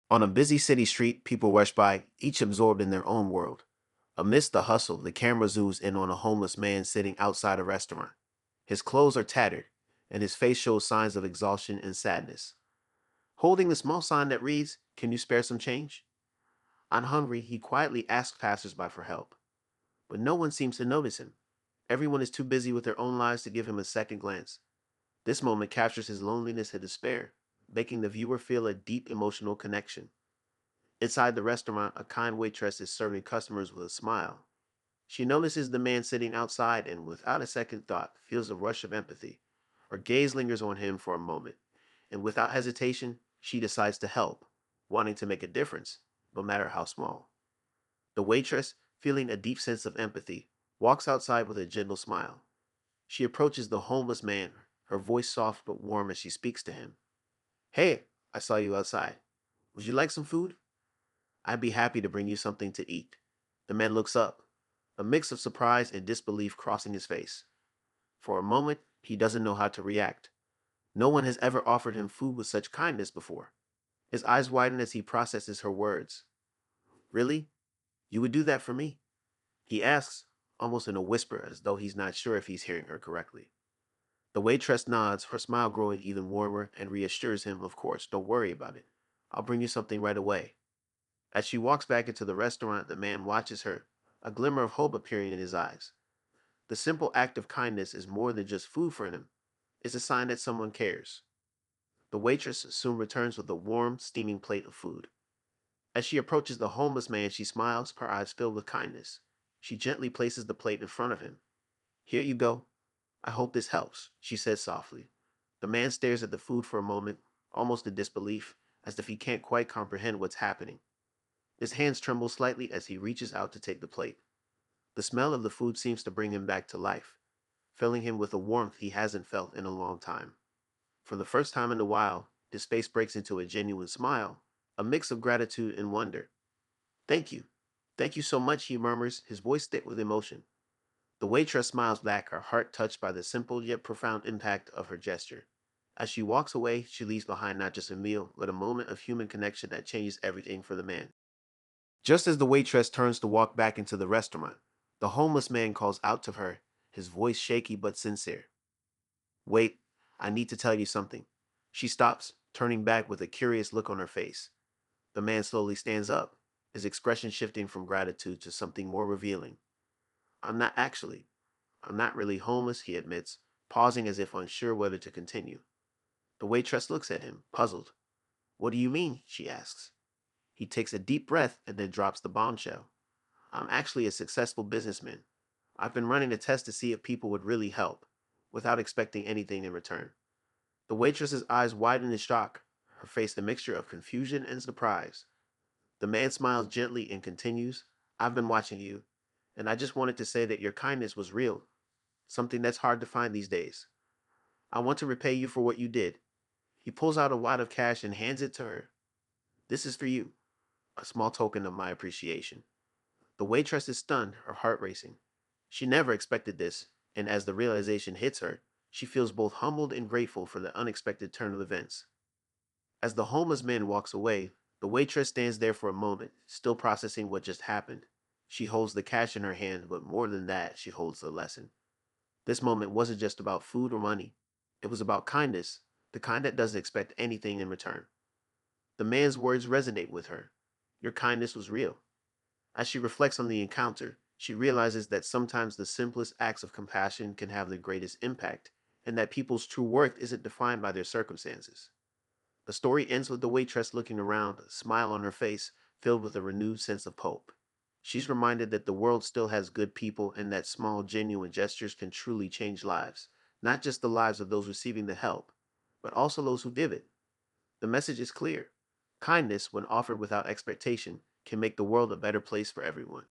On a busy city street, people rush by, each absorbed in their own world. Amidst the hustle, the camera zooms in on a homeless man sitting outside a restaurant. His clothes are tattered, and his face shows signs of exhaustion and sadness. Holding the small sign that reads, "Can you spare some change?" I'm hungry, he quietly asks passersby for help. But no one seems to notice him. Everyone is too busy with their own lives to give him a second glance. This moment captures his loneliness and despair, making the viewer feel a deep emotional connection. Inside the restaurant, a kind waitress is serving customers with a smile. She notices the man sitting outside and, without a second thought, feels a rush of empathy. Her gaze lingers on him for a moment, and without hesitation, she decides to help, wanting to make a difference, no matter how small. The waitress, feeling a deep sense of empathy, walks outside with a gentle smile. She approaches the homeless man, her voice soft but warm as she speaks to him. "Hey, I saw you outside. Would you like some food? I'd be happy to bring you something to eat." The man looks up, a mix of surprise and disbelief crossing his face. For a moment, he doesn't know how to react. No one has ever offered him food with such kindness before. His eyes widen as he processes her words. "Really? You would do that for me?" He asks, almost in a whisper as though he's not sure if he's hearing her correctly. The waitress nods, her smile growing even warmer, and reassures him, "Of course, don't worry about it. I'll bring you something right away." As she walks back into the restaurant, the man watches her, a glimmer of hope appearing in his eyes. The simple act of kindness is more than just food for him. It's a sign that someone cares. The waitress soon returns with a warm, steaming plate of food. As she approaches the homeless man, she smiles, her eyes filled with kindness. She gently places the plate in front of him. "Here you go. I hope this helps," she says softly. The man stares at the food for a moment, almost in disbelief, as if he can't quite comprehend what's happening. His hands tremble slightly as he reaches out to take the plate. The smell of the food seems to bring him back to life, filling him with a warmth he hasn't felt in a long time. For the first time in a while, his face breaks into a genuine smile, a mix of gratitude and wonder. "Thank you. Thank you so much," he murmurs, his voice thick with emotion. The waitress smiles back, her heart touched by the simple yet profound impact of her gesture. As she walks away, she leaves behind not just a meal, but a moment of human connection that changes everything for the man. Just as the waitress turns to walk back into the restaurant, the homeless man calls out to her, his voice shaky but sincere. "Wait, I need to tell you something." She stops, turning back with a curious look on her face. The man slowly stands up, his expression shifting from gratitude to something more revealing. "I'm not actually. I'm not really homeless," he admits, pausing as if unsure whether to continue. The waitress looks at him, puzzled. "What do you mean?" she asks. He takes a deep breath and then drops the bombshell. "I'm actually a successful businessman. I've been running a test to see if people would really help, without expecting anything in return." The waitress's eyes widen in shock, her face a mixture of confusion and surprise. The man smiles gently and continues, "I've been watching you, and I just wanted to say that your kindness was real, something that's hard to find these days. I want to repay you for what you did." He pulls out a wad of cash and hands it to her. "This is for you, a small token of my appreciation." The waitress is stunned, her heart racing. She never expected this, and as the realization hits her, she feels both humbled and grateful for the unexpected turn of events. As the homeless man walks away, the waitress stands there for a moment, still processing what just happened. She holds the cash in her hand, but more than that, she holds the lesson. This moment wasn't just about food or money. It was about kindness, the kind that doesn't expect anything in return. The man's words resonate with her. Your kindness was real. As she reflects on the encounter, she realizes that sometimes the simplest acts of compassion can have the greatest impact, and that people's true worth isn't defined by their circumstances. The story ends with the waitress looking around, a smile on her face, filled with a renewed sense of hope. She's reminded that the world still has good people and that small, genuine gestures can truly change lives, not just the lives of those receiving the help, but also those who give it. The message is clear. Kindness, when offered without expectation, can make the world a better place for everyone.